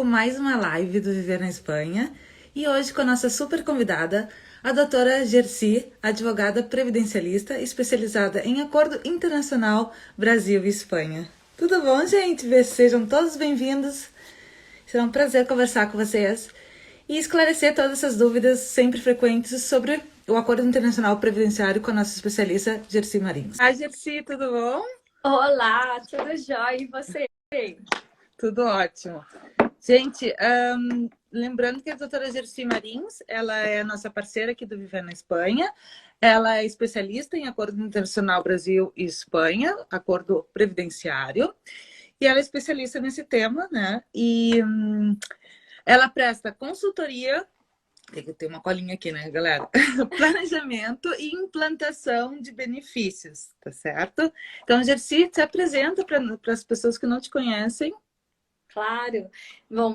com mais uma live do Viver na Espanha e hoje com a nossa super convidada, a doutora Gersi, advogada previdencialista especializada em acordo internacional Brasil e Espanha. Tudo bom, gente? Sejam todos bem-vindos. Será um prazer conversar com vocês e esclarecer todas essas dúvidas sempre frequentes sobre o Acordo Internacional Previdenciário com a nossa especialista Gersi Marins. Ai, Gersi, tudo bom? Olá, tudo jóia? E você? Tudo ótimo. Gente, lembrando que a doutora Gersi Marins, ela é nossa parceira aqui do Viver na Espanha. Ela é especialista em Acordo Internacional Brasil e Espanha, acordo previdenciário. E ela é especialista nesse tema, né? E ela presta consultoria, tem que ter uma colinha aqui, né, galera? Planejamento e implantação de benefícios, tá certo? Então, Gersi, se apresenta para as pessoas que não te conhecem. Claro.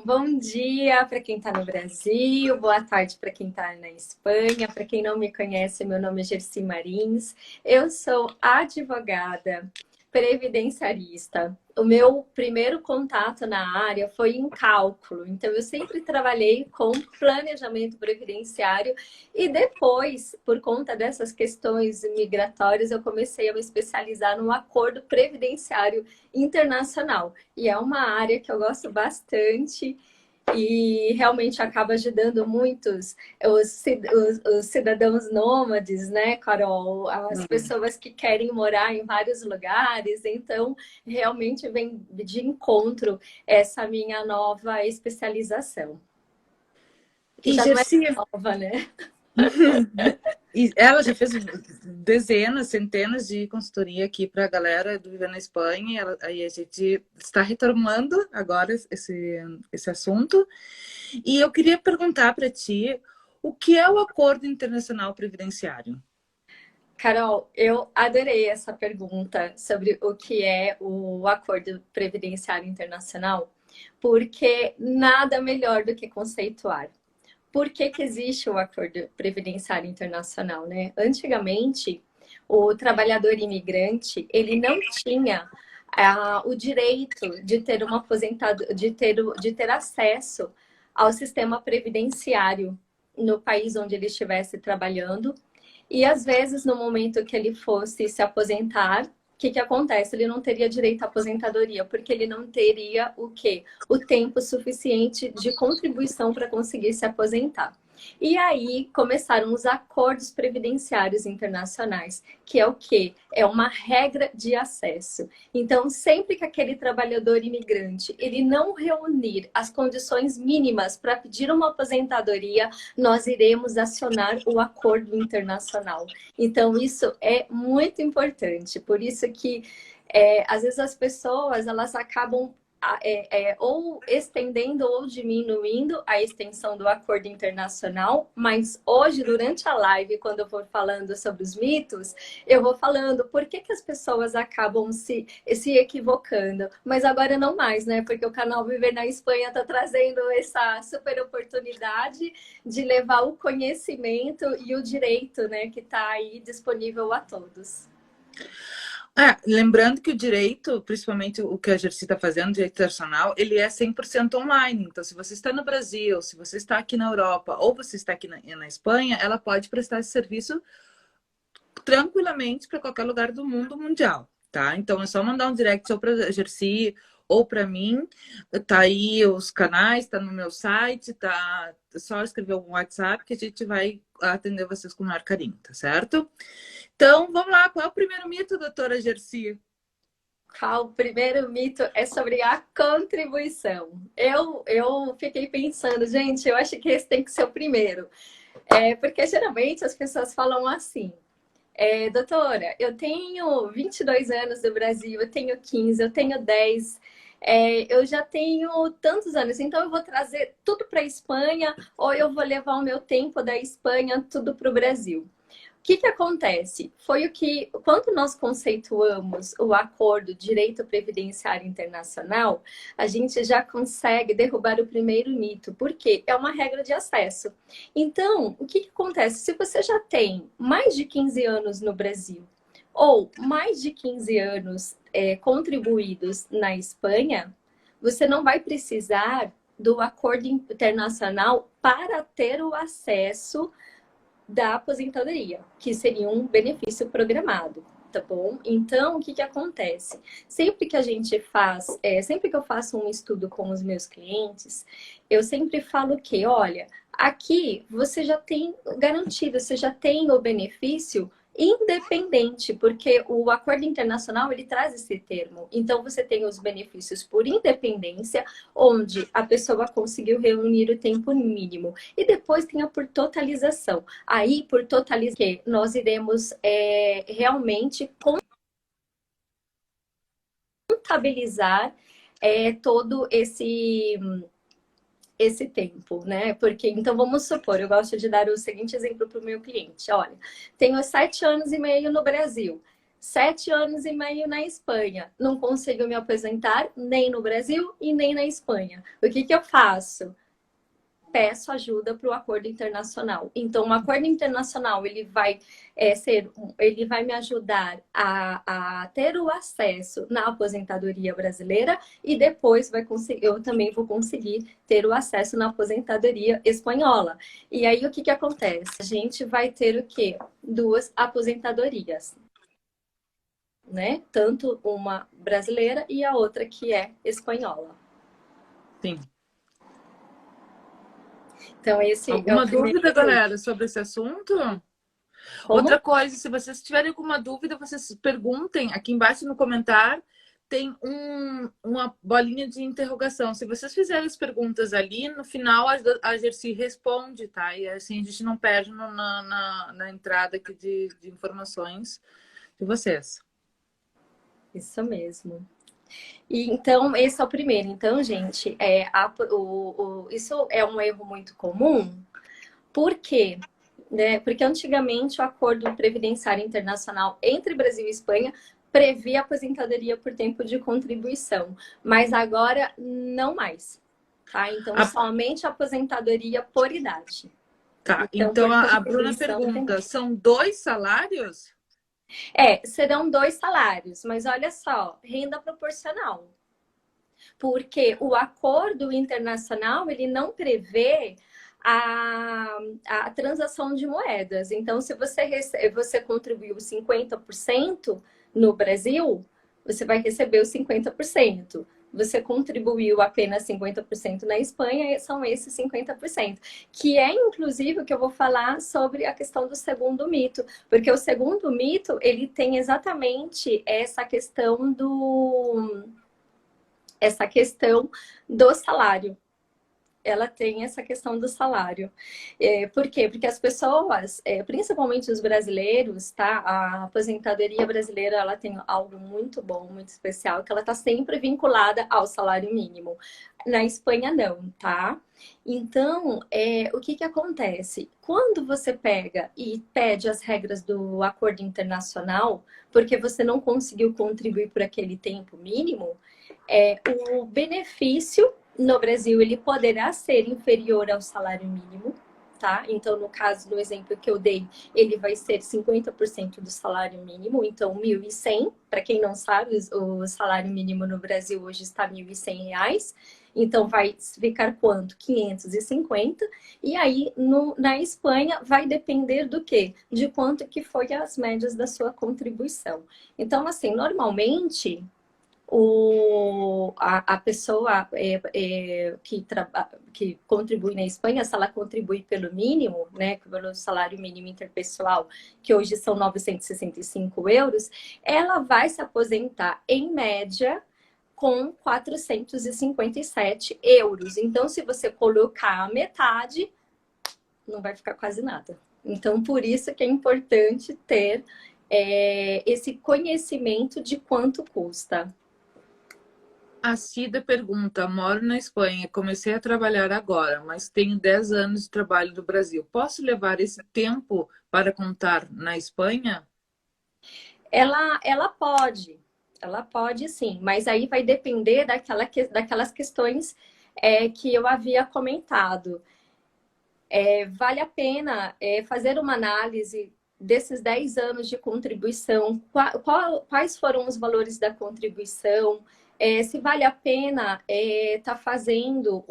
Bom dia para quem está no Brasil, boa tarde para quem está na Espanha. Para quem não me conhece, meu nome é Gersi Marins. Eu sou advogada previdenciarista. O meu primeiro contato na área foi em cálculo, então eu sempre trabalhei com planejamento previdenciário e depois, por conta dessas questões migratórias, eu comecei a me especializar no acordo previdenciário internacional. E é uma área que eu gosto bastante e realmente acaba ajudando muitos os cidadãos nômades, né, Carol? As pessoas que querem morar em vários lugares. Então, realmente vem de encontro essa minha nova especialização. Que E já não é Gersi, nova, né? e ela já fez dezenas, centenas de consultoria aqui para a galera do Viver na Espanha. Aí a gente está retomando agora esse assunto. E eu queria perguntar para ti o que é o Acordo Internacional Previdenciário? Carol, eu adorei essa pergunta sobre o que é o Acordo Previdenciário Internacional, porque nada melhor do que conceituar. Por que que existe o Acordo Previdenciário Internacional, né? Antigamente, o trabalhador imigrante, ele não tinha o direito de ter uma aposentadoria, de ter acesso ao sistema previdenciário no país onde ele estivesse trabalhando. E às vezes, no momento que ele fosse se aposentar, o que que acontece? Ele não teria direito à aposentadoria, porque ele não teria o quê? O tempo suficiente de contribuição para conseguir se aposentar. E aí começaram os acordos previdenciários internacionais, que é o quê? É uma regra de acesso. Então, sempre que aquele trabalhador imigrante ele não reunir as condições mínimas para pedir uma aposentadoria, nós iremos acionar o acordo internacional. Então, isso é muito importante. Por isso que, às vezes, as pessoas elas acabam ou estendendo ou diminuindo a extensão do acordo internacional, mas hoje, durante a live, quando eu for falando sobre os mitos, eu vou falando por que que as pessoas acabam se equivocando. Mas agora não mais, né? Porque o canal Viver na Espanha está trazendo essa super oportunidade de levar o conhecimento e o direito, né, que está aí disponível a todos. Lembrando que o direito, principalmente o que a Gersi está fazendo, o direito internacional, ele é 100% online. Então, se você está no Brasil, se você está aqui na Europa ou você está aqui na Espanha, ela pode prestar esse serviço tranquilamente para qualquer lugar do mundo mundial, tá? Então, é só mandar um direct ou para a Gersi ou para mim. Tá aí os canais, tá no meu site, tá só escrever um WhatsApp que a gente vai atender vocês com o maior carinho, tá certo? Então, vamos lá. Qual é o primeiro mito, doutora Gersi? O primeiro mito é sobre a contribuição. Eu fiquei pensando, gente, eu acho que esse tem que ser o primeiro. Porque geralmente as pessoas falam assim, doutora, eu tenho 22 anos no Brasil, eu tenho 15, eu tenho 10, eu já tenho tantos anos, então eu vou trazer tudo para a Espanha ou eu vou levar o meu tempo da Espanha tudo para o Brasil. O que que acontece? Foi o que, quando nós conceituamos o acordo de direito previdenciário internacional, a gente já consegue derrubar o primeiro mito, porque é uma regra de acesso. Então, o que que acontece? Se você já tem mais de 15 anos no Brasil, ou mais de 15 anos contribuídos na Espanha, você não vai precisar do acordo internacional para ter o acesso da aposentadoria, que seria um benefício programado, tá bom? Então, o que que acontece? Sempre que a gente faz, sempre que eu faço um estudo com os meus clientes, eu sempre falo que, olha, aqui você já tem garantido, você já tem o benefício independente, porque o acordo internacional ele traz esse termo. Então você tem os benefícios por independência, onde a pessoa conseguiu reunir o tempo mínimo, e depois tem a por totalização. Aí, por totalização, nós iremos realmente contabilizar todo esse tempo, né? Porque, então, vamos supor, eu gosto de dar o seguinte exemplo para o meu cliente. Olha, tenho 7 anos e meio no Brasil, 7 anos e meio na Espanha. Não consigo me aposentar nem no Brasil e nem na Espanha. O que que eu faço? Peço ajuda para o acordo internacional. Então, o acordo internacional ele vai ele vai me ajudar a ter o acesso na aposentadoria brasileira e depois eu também vou conseguir ter o acesso na aposentadoria espanhola. E aí o que que acontece? A gente vai ter o quê? 2 aposentadorias, né? Tanto uma brasileira e a outra que é espanhola. Sim. Então, esse Alguma é o primeiro dúvida, exemplo. galera, sobre esse assunto? Como? Outra coisa, se vocês tiverem alguma dúvida, vocês perguntem aqui embaixo no comentário. Tem uma bolinha de interrogação. Se vocês fizerem as perguntas ali, no final a Gersi responde, tá? E assim a gente não perde na entrada aqui de informações de vocês. Isso mesmo. E, então, esse é o primeiro. Então, gente, isso é um erro muito comum. Por quê? Né? Porque antigamente o Acordo Previdenciário Internacional entre Brasil e Espanha previa aposentadoria por tempo de contribuição, mas agora não mais. Tá? Então, somente aposentadoria por idade. Tá, Então então a Bruna contribuição pergunta, são 2 salários? serão 2 salários, mas olha só, renda proporcional. Porque o acordo internacional, ele não prevê a transação de moedas. Então, se você contribuiu 50% no Brasil, você vai receber os 50%. Você contribuiu apenas 50% na Espanha, são esses 50%. Que é, inclusive, o que eu vou falar sobre a questão do segundo mito. Porque o segundo mito, ele tem exatamente essa questão do salário. Ela tem essa questão do salário. Por quê? Porque as pessoas, principalmente os brasileiros, tá? A aposentadoria brasileira, ela tem algo muito bom, muito especial, que ela está sempre vinculada ao salário mínimo. Na Espanha, não, tá? Então, o que que acontece? Quando você pega e pede as regras do acordo internacional, porque você não conseguiu contribuir por aquele tempo mínimo, o benefício no Brasil ele poderá ser inferior ao salário mínimo, tá? Então, no caso, no exemplo que eu dei, ele vai ser 50% do salário mínimo, então 1.100. Para quem não sabe, o salário mínimo no Brasil hoje está R$ 1.100. Então, vai ficar quanto? 550. E aí, na Espanha, vai depender do quê? De quanto que foi as médias da sua contribuição. Então, assim, normalmente a pessoa que contribui na Espanha, se ela contribui pelo mínimo, né, pelo salário mínimo interpessoal, que hoje são 965 euros, ela vai se aposentar, em média, com 457 euros. Então, se você colocar a metade, não vai ficar quase nada. Então, por isso que é importante ter esse conhecimento de quanto custa. A Cida pergunta, moro na Espanha, comecei a trabalhar agora, mas tenho 10 anos de trabalho no Brasil. Posso levar esse tempo para contar na Espanha? Ela pode sim, mas aí vai depender daquelas questões que eu havia comentado. Vale a pena fazer uma análise desses 10 anos de contribuição, quais foram os valores da contribuição, se vale a pena tá fazendo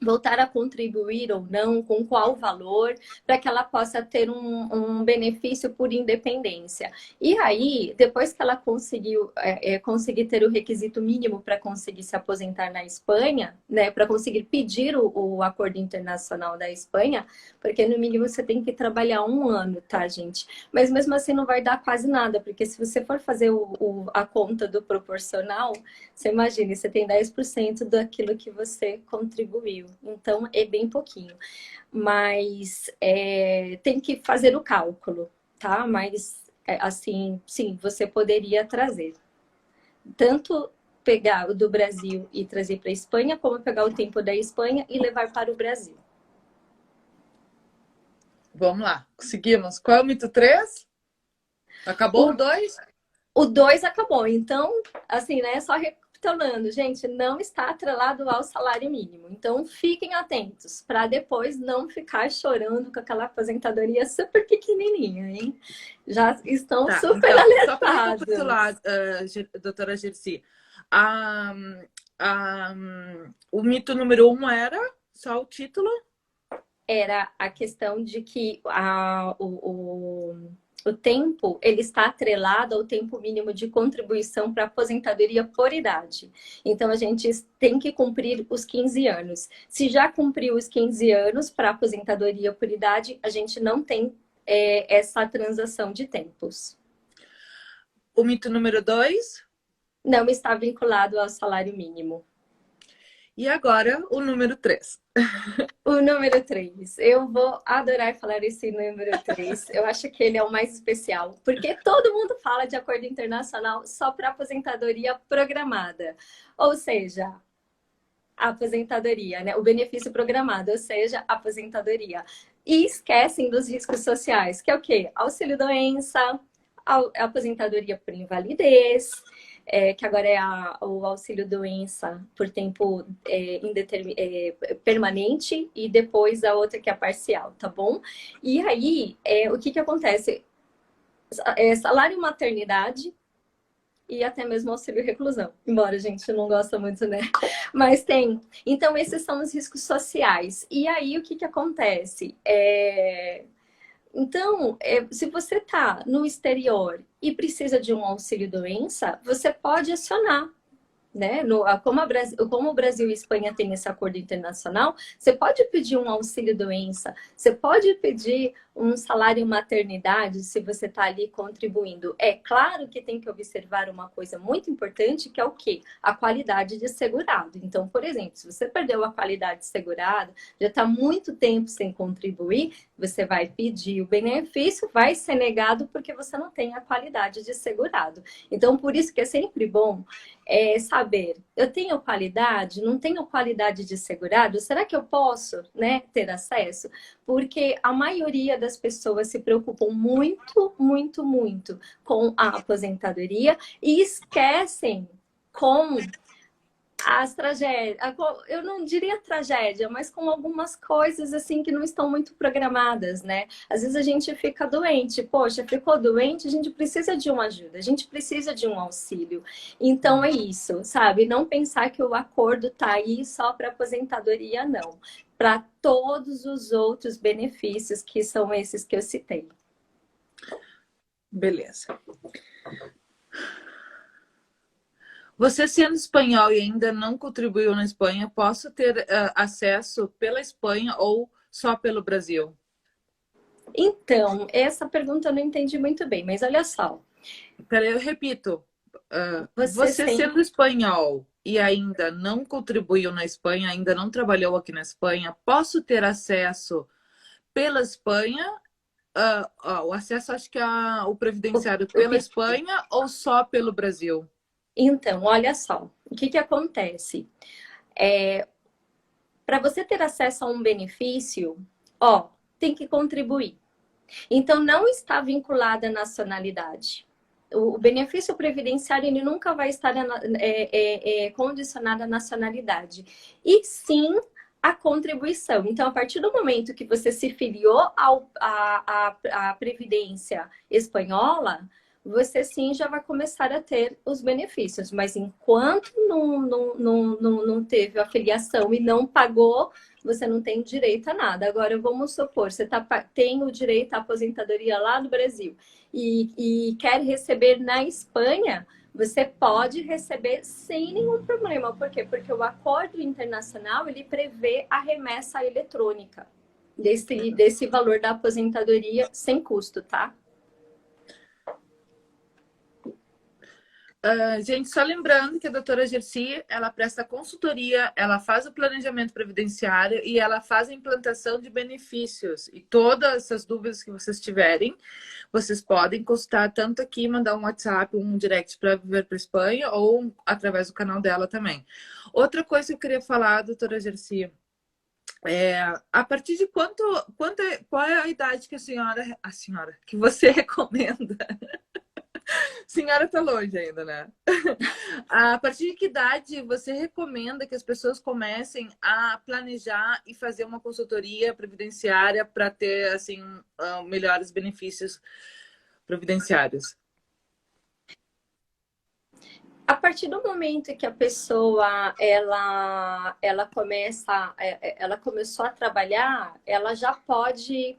voltar a contribuir ou não, com qual valor, para que ela possa ter um benefício por independência. E aí, depois que ela conseguir ter o requisito mínimo para conseguir se aposentar na Espanha, né, para conseguir pedir o acordo internacional da Espanha, porque no mínimo você tem que trabalhar 1 ano, tá, gente? Mas mesmo assim não vai dar quase nada, porque se você for fazer a conta do proporcional, você imagina, você tem 10% daquilo que você contribuiu. Então, é bem pouquinho. Mas tem que fazer o cálculo, tá? Mas, assim, sim, você poderia trazer. Tanto pegar o do Brasil e trazer para a Espanha, como pegar o tempo da Espanha e levar para o Brasil. Vamos lá, conseguimos. Qual é o mito 3? Acabou o 2? O 2 acabou. Então, assim, né? Só recapitulando, gente, não está atrelado ao salário mínimo. Então, fiquem atentos para depois não ficar chorando com aquela aposentadoria super pequenininha, hein? Já estão super então, alertados. só para recapitular, doutora Gersi, o mito número 1 era só o título? Era a questão de que o tempo ele está atrelado ao tempo mínimo de contribuição para aposentadoria por idade. Então, a gente tem que cumprir os 15 anos. Se já cumpriu os 15 anos para aposentadoria por idade, a gente não tem essa transação de tempos. O mito número 2? Não está vinculado ao salário mínimo. E agora, o número 3. O número 3. Eu vou adorar falar esse número 3. Eu acho que ele é o mais especial, porque todo mundo fala de acordo internacional só para aposentadoria programada. Ou seja, a aposentadoria, né? O benefício programado, ou seja, a aposentadoria. E esquecem dos riscos sociais, que é o quê? Auxílio-doença, aposentadoria por invalidez, que agora é o auxílio-doença por tempo permanente, e depois a outra que é parcial, tá bom? E aí, o que acontece? Salário maternidade e até mesmo auxílio reclusão. Embora a gente não gosta muito, né? Mas tem. Então, esses são os riscos sociais. E aí, o que acontece? Então, se você está no exterior e precisa de um auxílio-doença, você pode acionar, né? Como o Brasil e a Espanha têm esse acordo internacional, você pode pedir um auxílio-doença, você pode pedir um salário maternidade se você está ali contribuindo. É claro que tem que observar uma coisa muito importante, que é o quê? A qualidade de segurado. Então, por exemplo, se você perdeu a qualidade de segurado, já está muito tempo sem contribuir, você vai pedir o benefício, vai ser negado porque você não tem a qualidade de segurado. Então, por isso que é sempre bom saber, eu tenho qualidade, não tenho qualidade de segurado, será que eu posso, né, ter acesso? Porque a maioria das pessoas se preocupam muito, muito, muito com a aposentadoria e esquecem com as tragédias, eu não diria tragédia, mas com algumas coisas assim que não estão muito programadas, né? Às vezes a gente fica doente, poxa, ficou doente, a gente precisa de uma ajuda, a gente precisa de um auxílio. Então é isso, sabe? Não pensar que o acordo tá aí só para aposentadoria, não. Para todos os outros benefícios que são esses que eu citei. Beleza. Você sendo espanhol e ainda não contribuiu na Espanha, posso ter acesso pela Espanha ou só pelo Brasil? Então, essa pergunta eu não entendi muito bem, mas olha só. Peraí, eu repito. Você sendo espanhol e ainda não contribuiu na Espanha, ainda não trabalhou aqui na Espanha, posso ter acesso pela Espanha? O acesso, acho que o previdenciário pela Espanha ou só pelo Brasil? Então, olha só, o que acontece? Para você ter acesso a um benefício, tem que contribuir. Então, não está vinculada à nacionalidade. O benefício previdenciário ele nunca vai estar condicionado à nacionalidade. E sim a contribuição. Então, a partir do momento que você se filiou à Previdência espanhola, você sim já vai começar a ter os benefícios. Mas enquanto não teve a filiação e não pagou, você não tem direito a nada. Agora, vamos supor, você tem o direito à aposentadoria lá no Brasil e quer receber na Espanha, você pode receber sem nenhum problema. Por quê? Porque o acordo internacional, ele prevê a remessa eletrônica desse valor da aposentadoria sem custo, tá? Gente, só lembrando que a doutora Gersi, ela presta consultoria, ela faz o planejamento previdenciário e ela faz a implantação de benefícios. E todas essas dúvidas que vocês tiverem, vocês podem consultar tanto aqui, mandar um WhatsApp, um direct para Viver para Espanha ou através do canal dela também. Outra coisa que eu queria falar, doutora Gersi, a partir de qual é a idade que a senhora, que você recomenda? Senhora tá longe ainda, né? A partir de que idade você recomenda que as pessoas comecem a planejar e fazer uma consultoria previdenciária para ter assim melhores benefícios previdenciários? A partir do momento que a pessoa ela começou a trabalhar, ela já pode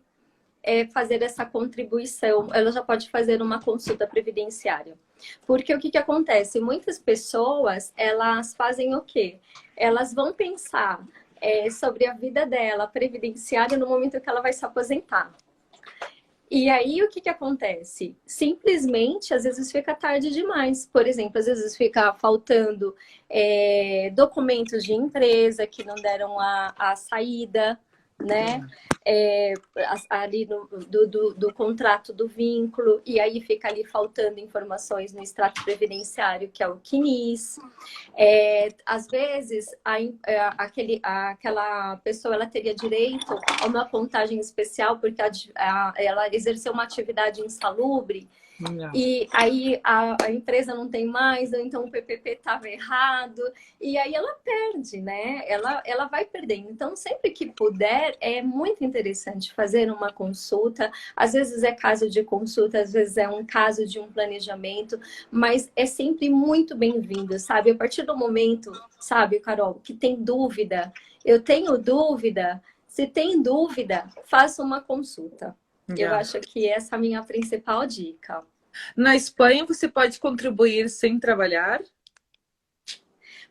fazer essa contribuição, ela já pode fazer uma consulta previdenciária. Porque o que acontece? Muitas pessoas, elas fazem o quê? Elas vão pensar sobre a vida dela previdenciária no momento que ela vai se aposentar. E aí, o que acontece? Simplesmente, às vezes fica tarde demais. Por exemplo, às vezes fica faltando documentos de empresa que não deram a saída, né? Ali do contrato do vínculo, e aí fica ali faltando informações no extrato previdenciário, que é o CNIS. Às vezes, aquela pessoa ela teria direito a uma contagem especial porque ela exerceu uma atividade insalubre. Não. E aí a empresa não tem mais, ou então o PPP estava errado, e aí ela perde, né? Ela vai perdendo. Então, sempre que puder, é muito interessante fazer uma consulta. Às vezes é caso de consulta, às vezes é um caso de um planejamento, mas é sempre muito bem-vindo, sabe? A partir do momento, sabe, Carol, que tem dúvida, eu tenho dúvida, se tem dúvida, faça uma consulta. Eu acho que essa é a minha principal dica. Na Espanha, você pode contribuir sem trabalhar?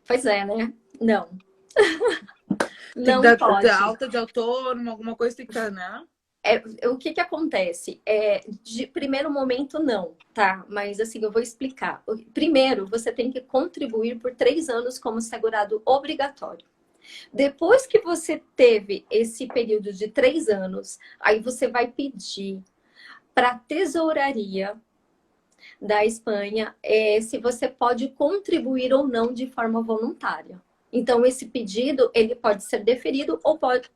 Pois é, né? Não. Tem que dar alta de autônomo, alguma coisa tem que dar, né? O que acontece? De primeiro momento, não, tá? Mas assim, eu vou explicar. Primeiro, você tem que contribuir por 3 anos como segurado obrigatório. Depois que você teve esse período de 3 anos, aí você vai pedir para a tesouraria da Espanha se você pode contribuir ou não de forma voluntária. Então, esse pedido, ele pode ser deferido ou pode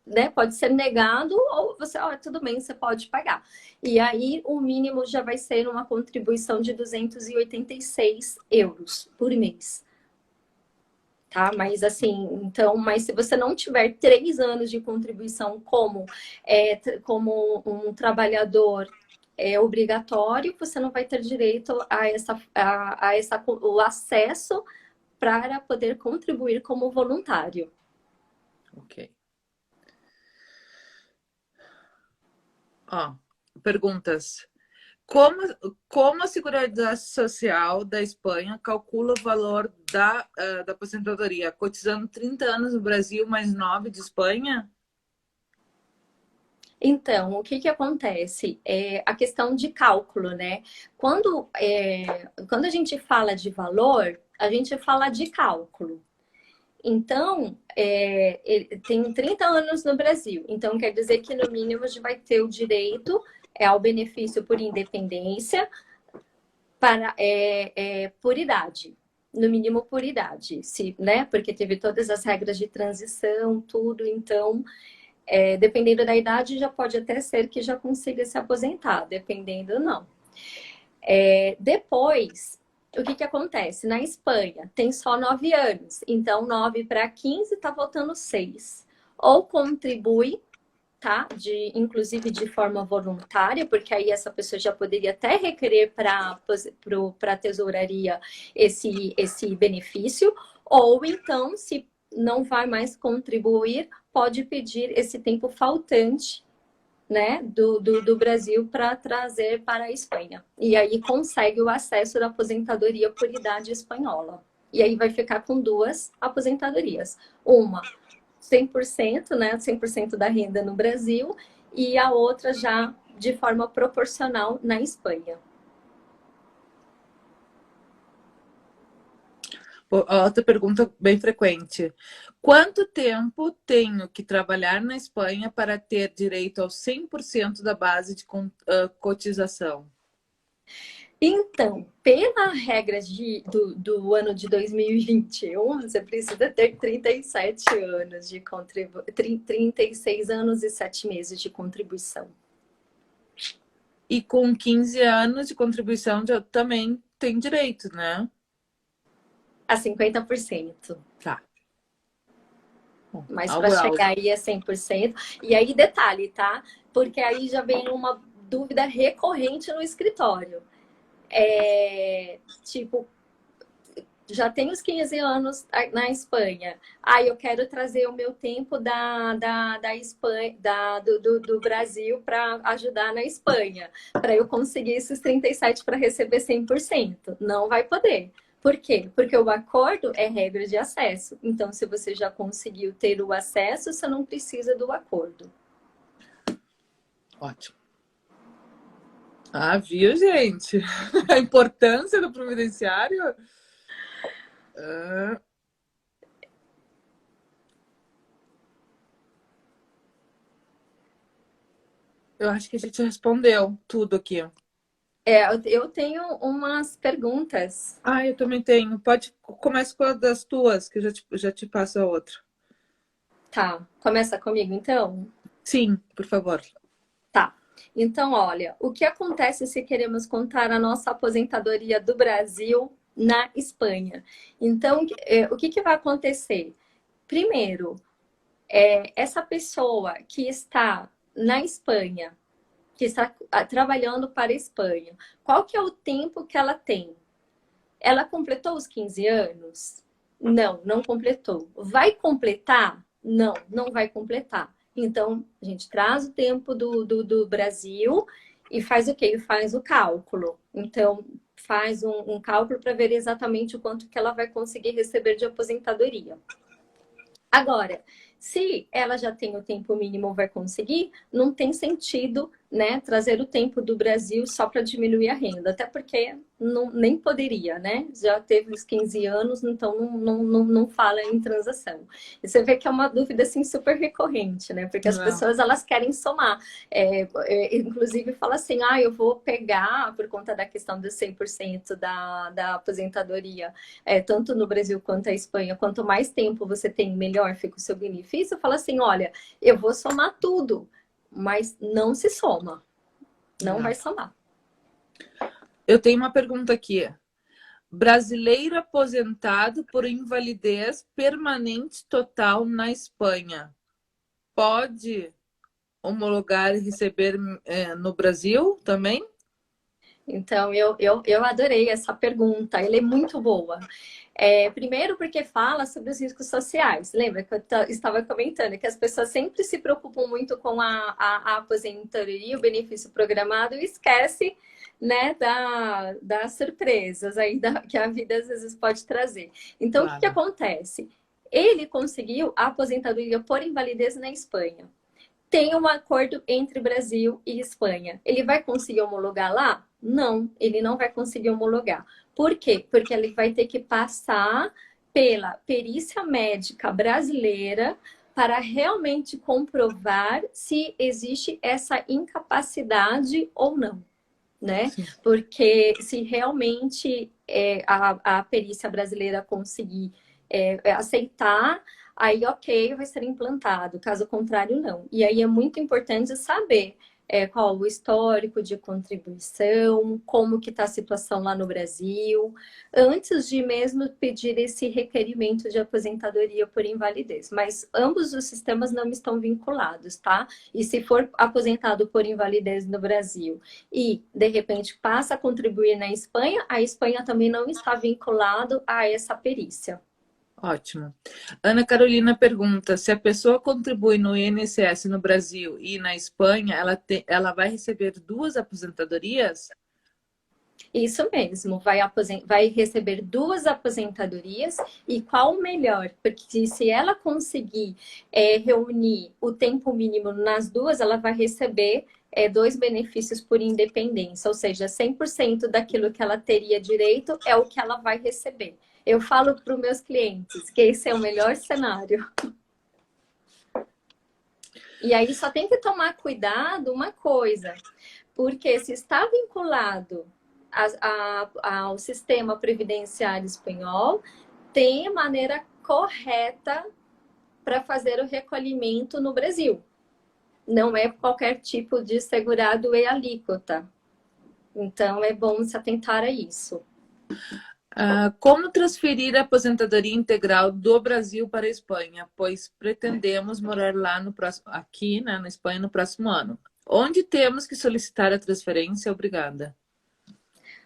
ser negado, ou você, tudo bem, você pode pagar. E aí, o mínimo já vai ser uma contribuição de 286 euros por mês. Tá? Mas assim, mas se você não tiver 3 anos de contribuição como um trabalhador obrigatório, você não vai ter direito o acesso para poder contribuir como voluntário. Ok. Perguntas. Como a Seguridade Social da Espanha calcula o valor da aposentadoria? Cotizando 30 anos no Brasil, mais 9 de Espanha? Então, o que acontece? A questão de cálculo, né? Quando a gente fala de valor, a gente fala de cálculo. Então, ele tem 30 anos no Brasil. Então, quer dizer que, no mínimo, a gente vai ter o direito ao benefício por independência por idade. No mínimo, por idade. Né? Porque teve todas as regras de transição, tudo. Então, dependendo da idade, já pode até ser que já consiga se aposentar. Dependendo, não. Depois... O que acontece? Na Espanha, tem só 9 anos. Então, 9 para 15 está faltando 6. Ou contribui, tá? Inclusive de forma voluntária, porque aí essa pessoa já poderia até requerer para a tesouraria esse benefício, ou então, se não vai mais contribuir, pode pedir esse tempo faltante, né, do Brasil para trazer para a Espanha. E aí consegue o acesso da aposentadoria por idade espanhola. E aí vai ficar com duas aposentadorias. Uma 100%, né, 100% da renda no Brasil, e a outra já de forma proporcional na Espanha. Outra pergunta bem frequente. Quanto tempo tenho que trabalhar na Espanha para ter direito aos 100% da base de cotização? Então, pela regra do ano de 2021, você precisa ter 37 anos de 36 anos e 7 meses de contribuição. E com 15 anos de contribuição já também tem direito, né? A 50%. Tá. Mas para chegar aí a 100%. E aí, detalhe, tá? Porque aí já vem uma dúvida recorrente no escritório. Tipo, já tenho os 15 anos na Espanha. Aí eu quero trazer o meu tempo da Espanha, do Brasil para ajudar na Espanha. Para eu conseguir esses 37 para receber 100%. Não vai poder. Por quê? Porque o acordo é regra de acesso. Então, se você já conseguiu ter o acesso, você não precisa do acordo. Ótimo. Ah, viu, gente? A importância do previdenciário? Eu acho que a gente respondeu tudo aqui. Eu tenho umas perguntas. Ah, eu também tenho. Pode começar com a das tuas, que eu já te passo a outra. Tá, começa comigo então? Sim, por favor. Tá. Então, olha, o que acontece se queremos contar a nossa aposentadoria do Brasil na Espanha? Então, o que vai acontecer? Primeiro, essa pessoa que está na Espanha, que está trabalhando para a Espanha, qual que é o tempo que ela tem? Ela completou os 15 anos? Não, não completou. Vai completar? Não, não vai completar. Então, a gente traz o tempo do Brasil e faz o quê? Faz o cálculo. Então, faz um cálculo para ver exatamente o quanto que ela vai conseguir receber de aposentadoria. Agora, se ela já tem o tempo mínimo, vai conseguir, não tem sentido, né, trazer o tempo do Brasil só para diminuir a renda, até porque nem poderia, né? Já teve os 15 anos, então não fala em transação. E você vê que é uma dúvida assim super recorrente, né? Porque as pessoas elas querem somar. Inclusive fala assim, eu vou pegar por conta da questão dos 100% da aposentadoria, tanto no Brasil quanto na Espanha, quanto mais tempo você tem, melhor fica o seu benefício. Fala assim, olha, eu vou somar tudo, mas não se soma. Não vai somar. Eu tenho uma pergunta aqui. Brasileiro aposentado por invalidez permanente total na Espanha. Pode homologar e receber no Brasil também? Então, eu adorei essa pergunta. Ela é muito boa. Primeiro porque fala sobre os riscos sociais. Lembra que eu estava comentando que as pessoas sempre se preocupam muito com a aposentadoria, o benefício programado, e esquece, né, das surpresas aí que a vida às vezes pode trazer. Então, claro. O que acontece? Ele conseguiu a aposentadoria por invalidez na Espanha. Tem um acordo entre Brasil e Espanha. Ele vai conseguir homologar lá? Não, ele não vai conseguir homologar. Por quê? Porque ele vai ter que passar pela perícia médica brasileira para realmente comprovar se existe essa incapacidade ou não, né? Sim. Porque se realmente a perícia brasileira conseguir aceitar, aí ok, vai ser implantado, caso contrário não. E aí é muito importante saber qual o histórico de contribuição, como que está a situação lá no Brasil, antes de mesmo pedir esse requerimento de aposentadoria por invalidez. Mas ambos os sistemas não estão vinculados, tá? E se for aposentado por invalidez no Brasil e, de repente, passa a contribuir na Espanha, a Espanha também não está vinculado a essa perícia. Ótimo. Ana Carolina pergunta, se a pessoa contribui no INSS no Brasil e na Espanha, ela vai receber 2 aposentadorias? Isso mesmo, vai receber 2 aposentadorias e qual melhor? Porque se ela conseguir reunir o tempo mínimo nas 2, ela vai receber 2 benefícios por independência, ou seja, 100% daquilo que ela teria direito é o que ela vai receber. Eu falo para os meus clientes que esse é o melhor cenário. E aí só tem que tomar cuidado uma coisa, porque se está vinculado ao sistema previdenciário espanhol, tem a maneira correta para fazer o recolhimento no Brasil. Não é qualquer tipo de segurado e alíquota. Então, é bom se atentar a isso. Como transferir a aposentadoria integral do Brasil para a Espanha? Pois pretendemos morar lá aqui, né, na Espanha, no próximo ano. Onde temos que solicitar a transferência? Obrigada.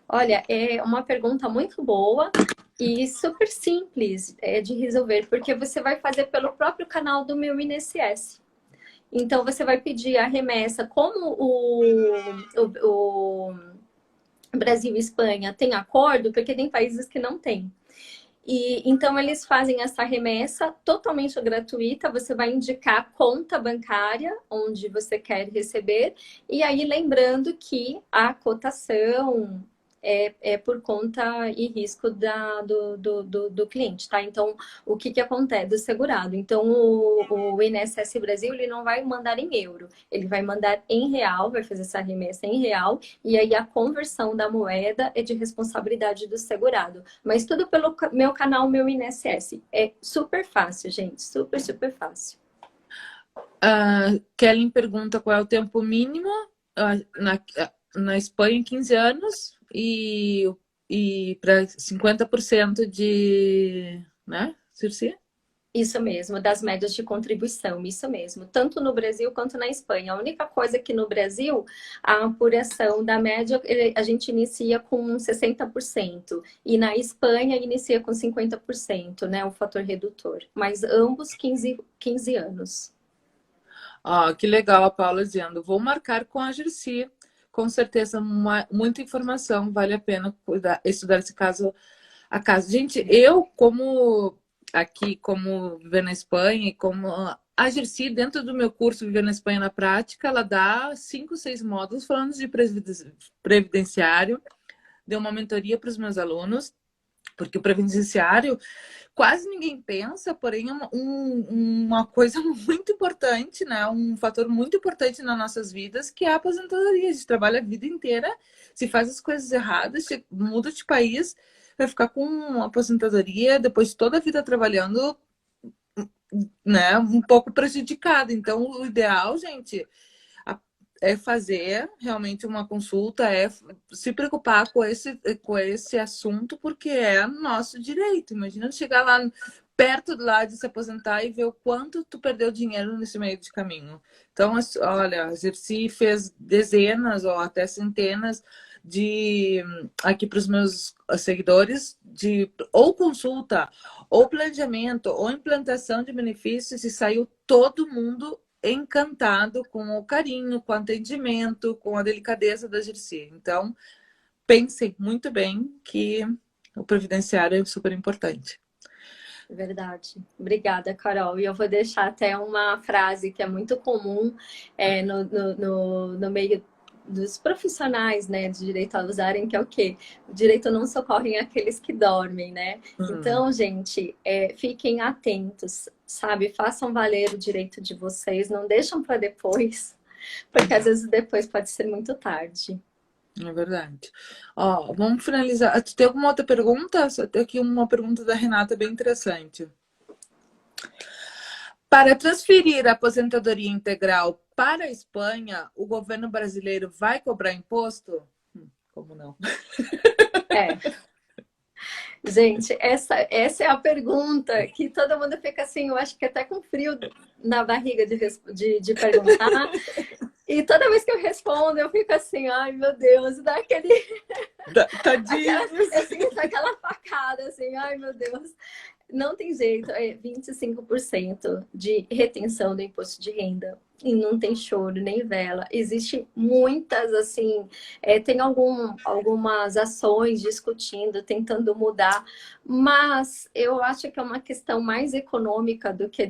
Olha, é uma pergunta muito boa e super simples de resolver, porque você vai fazer pelo próprio canal do meu INSS. Então, você vai pedir a remessa, como o Brasil e Espanha têm acordo, porque tem países que não têm. E então eles fazem essa remessa totalmente gratuita, você vai indicar a conta bancária onde você quer receber, e aí lembrando que a cotação é por conta e risco do cliente, tá? Então, o que acontece? Do segurado. Então, o INSS Brasil, ele não vai mandar em euro, ele vai mandar em real, vai fazer essa remessa em real, e aí a conversão da moeda é de responsabilidade do segurado. Mas tudo pelo meu canal, meu INSS. É super fácil, gente, super, super fácil. Kellen pergunta qual é o tempo mínimo na Espanha, 15 anos, e para 50% de, né, Circe? Isso mesmo, das médias de contribuição, isso mesmo. Tanto no Brasil quanto na Espanha. A única coisa é que no Brasil, a apuração da média, a gente inicia com 60%. E na Espanha, inicia com 50%, né? O fator redutor. Mas ambos 15 anos. Que legal a Paula dizendo. Vou marcar com a Gersi. Com certeza, muita informação. Vale a pena estudar esse caso a caso. Gente, eu, como Viver na Espanha, e como a Gersi, dentro do meu curso Viver na Espanha na Prática, ela dá 5, 6 módulos falando de previdenciário. Deu uma mentoria para os meus alunos, porque o previdenciário quase ninguém pensa, porém é uma coisa muito importante, né? Um fator muito importante nas nossas vidas, que é a aposentadoria. A gente trabalha a vida inteira, se faz as coisas erradas, muda de país, vai ficar com uma aposentadoria, depois de toda a vida trabalhando, né? Um pouco prejudicada. Então, o ideal, gente, é fazer realmente uma consulta, é se preocupar com esse assunto, porque é nosso direito. Imagina chegar lá perto lá de se aposentar e ver o quanto tu perdeu dinheiro nesse meio de caminho. Então, olha, a Gersi fez dezenas ou até centenas aqui para os meus seguidores, de ou consulta, ou planejamento, ou implantação de benefícios, e saiu todo mundo encantado com o carinho, com o atendimento, com a delicadeza da Gersi. Então, pensem muito bem que o previdenciário é super importante. Verdade. Obrigada, Carol. E eu vou deixar até uma frase que é muito comum no meio dos profissionais, né, de direito a usarem, que é o quê? O direito não socorre aqueles que dormem, né? Então, gente, fiquem atentos, sabe? Façam valer o direito de vocês, não deixam para depois, porque às vezes depois pode ser muito tarde. É verdade. Vamos finalizar. Tem alguma outra pergunta? Tem aqui uma pergunta da Renata bem interessante. Para transferir a aposentadoria integral para a Espanha, o governo brasileiro vai cobrar imposto? Como não? É. Gente, essa é a pergunta que todo mundo fica assim, eu acho que até com frio na barriga de perguntar. E toda vez que eu respondo, eu fico assim, ai meu Deus, dá aquele. Tadinho. Eu sinto aquela facada, assim, ai meu Deus. Não tem jeito, é 25% de retenção do imposto de renda. E não tem choro nem vela. Existe muitas, assim, tem algumas ações discutindo, tentando mudar, mas eu acho que é uma questão mais econômica do que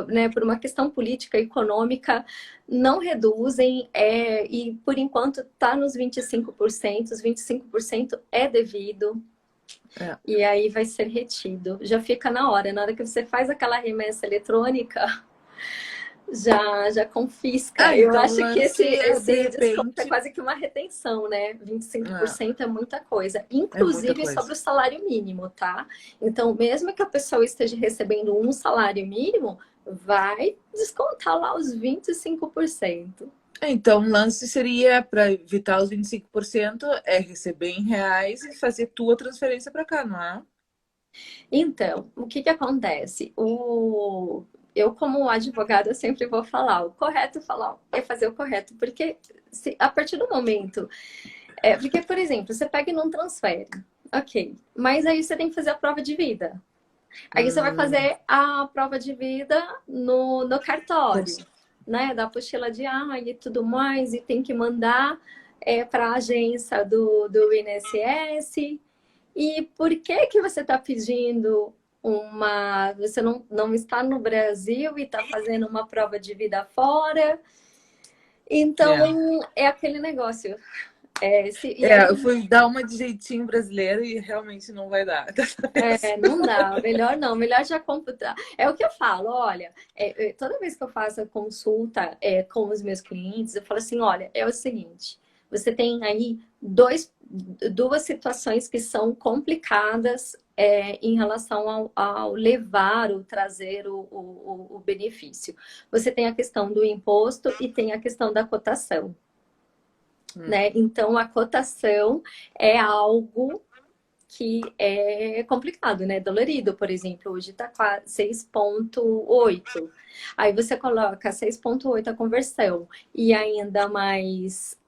né, por uma questão política, econômica, não reduzem, e por enquanto está nos 25%, os 25% é devido. E aí vai ser retido. Já fica na hora que você faz aquela remessa eletrônica, já confisca. Eu então, acho que esse de desconto é repente... quase que uma retenção, né? 25% é muita coisa. É muita Inclusive coisa. sobre o salário mínimo, tá? Então, mesmo que a pessoa esteja recebendo um salário mínimo, vai descontar lá os 25%. Então, o lance seria, para evitar os 25%, é receber em reais e fazer tua transferência para cá, não é? Então, o que acontece? Eu, como advogada, sempre vou falar o correto, é fazer o correto, porque a partir do momento... porque, por exemplo, você pega e não transfere, ok, mas aí você tem que fazer a prova de vida. Aí você vai fazer a prova de vida no cartório, né? Da apostila de e tudo mais, e tem que mandar para a agência do INSS. E por que você está pedindo Você não está no Brasil e está fazendo uma prova de vida fora? Então, é aquele negócio. Eu fui dar uma de jeitinho brasileiro e realmente não vai dar. Não dá, melhor não, melhor já computar. É o que eu falo, olha, toda vez que eu faço a consulta com os meus clientes, eu falo assim, olha, é o seguinte, você tem aí duas situações que são complicadas em relação ao levar ou trazer o benefício. Você tem a questão do imposto e tem a questão da cotação. Né? Então, a cotação é algo que é complicado, né? Dolorido, por exemplo, hoje está 6,8. Aí você coloca 6,8 a conversão e ainda mais,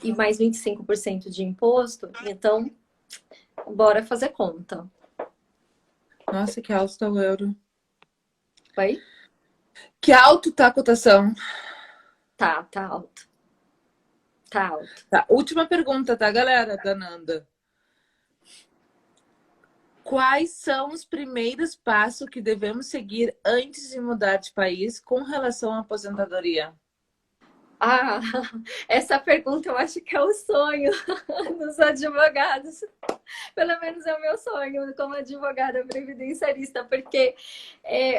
e mais 25% de imposto, então, bora fazer conta. Nossa, que alto está o euro. Oi? Que alto tá a cotação? Tá alto. Tá alto. Tá, última pergunta, tá, galera? Da Nanda. Quais são os primeiros passos que devemos seguir antes de mudar de país com relação à aposentadoria? Essa pergunta eu acho que é o sonho dos advogados. Pelo menos é o meu sonho como advogada previdenciarista, porque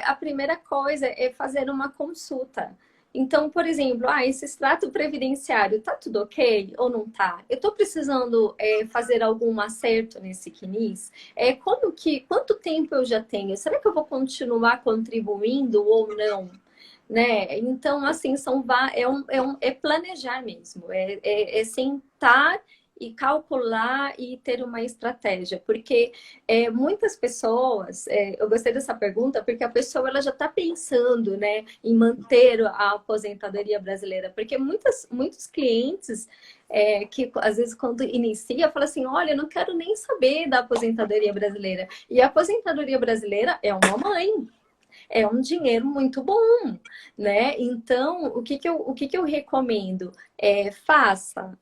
a primeira coisa é fazer uma consulta. Então, por exemplo, esse extrato previdenciário, tá tudo ok ou não tá? Eu tô precisando fazer algum acerto nesse CNIS? Quanto tempo eu já tenho? Será que eu vou continuar contribuindo ou não? Né? Então, assim, é planejar mesmo, é sentar e calcular e ter uma estratégia, porque muitas pessoas, eu gostei dessa pergunta, porque a pessoa ela já está pensando, né, em manter a aposentadoria brasileira, porque muitos clientes que às vezes quando inicia, fala assim, olha, eu não quero nem saber da aposentadoria brasileira, e a aposentadoria brasileira é uma mãe, é um dinheiro muito bom, né? Então, o que que eu recomendo? Faça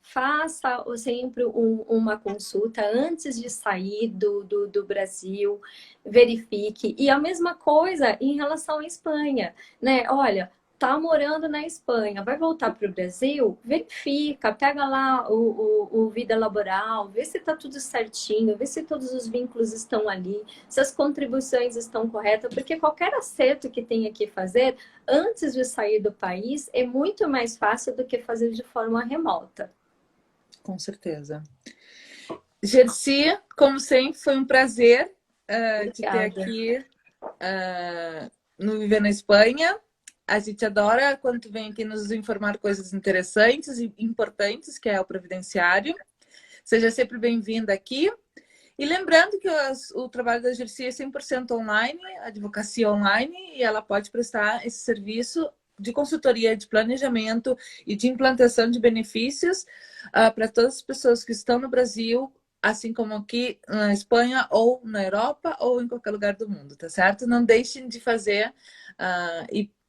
sempre uma consulta antes de sair do Brasil, verifique. E a mesma coisa em relação à Espanha, né? Olha, tá morando na Espanha, vai voltar para o Brasil, verifica, pega lá o vida laboral, vê se tá tudo certinho, vê se todos os vínculos estão ali, se as contribuições estão corretas, porque qualquer acerto que tenha que fazer antes de sair do país é muito mais fácil do que fazer de forma remota. Com certeza. Gercy, como sempre, foi um prazer te ter aqui no Viver na Espanha. A gente adora quando tu vem aqui nos informar coisas interessantes e importantes, que é o previdenciário. Seja sempre bem-vinda aqui. E lembrando que o trabalho da Gersi é 100% online, advocacia online, e ela pode prestar esse serviço de consultoria, de planejamento e de implantação de benefícios para todas as pessoas que estão no Brasil, assim como aqui na Espanha, ou na Europa, ou em qualquer lugar do mundo, tá certo? Não deixem de fazer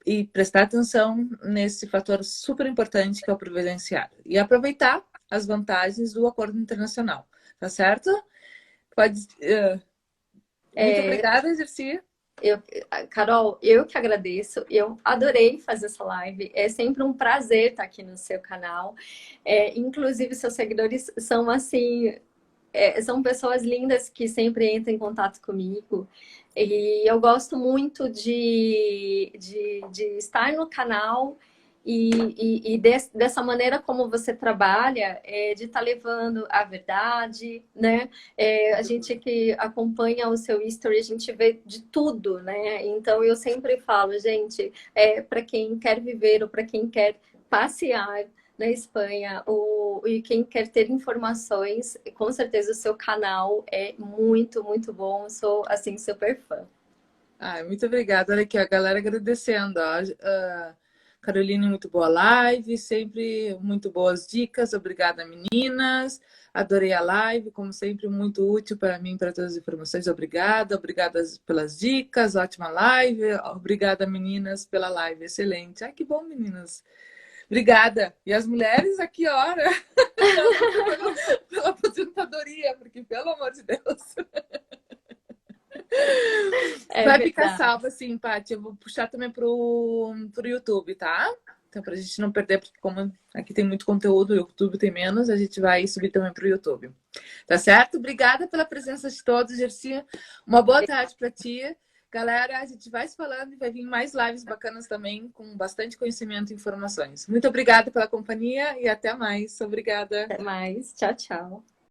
e prestar atenção nesse fator super importante que é o previdenciário. E aproveitar as vantagens do acordo internacional, tá certo? Pode. Muito obrigada, Gersi. Carol, eu que agradeço. Eu adorei fazer essa live. É sempre um prazer estar aqui no seu canal. Inclusive, seus seguidores são assim, são pessoas lindas que sempre entram em contato comigo. E eu gosto muito de estar no canal dessa maneira como você trabalha, de estar levando a verdade, né? A gente que acompanha o seu history, a gente vê de tudo, né? Então eu sempre falo, gente, para quem quer viver ou para quem quer passear na Espanha, e quem quer ter informações, com certeza o seu canal é muito, muito bom. Eu sou, assim, super fã. Muito obrigada. Olha aqui, a galera agradecendo. Caroline, muito boa live, sempre muito boas dicas. Obrigada, meninas. Adorei a live, como sempre, muito útil para mim, para todas as informações. Obrigada pelas dicas, ótima live. Obrigada, meninas, pela live, excelente. Que bom, meninas. Obrigada. E as mulheres aqui, ora, pela aposentadoria, porque, pelo amor de Deus. Vai ficar salvo, assim, Paty. Eu vou puxar também pro YouTube, tá? Então, pra gente não perder, porque como aqui tem muito conteúdo, o YouTube tem menos, a gente vai subir também pro YouTube. Tá certo? Obrigada pela presença de todos, Gersi. Uma boa tarde para ti. Galera, a gente vai se falando e vai vir mais lives bacanas também, com bastante conhecimento e informações. Muito obrigada pela companhia e até mais. Obrigada. Até mais. Tchau, tchau.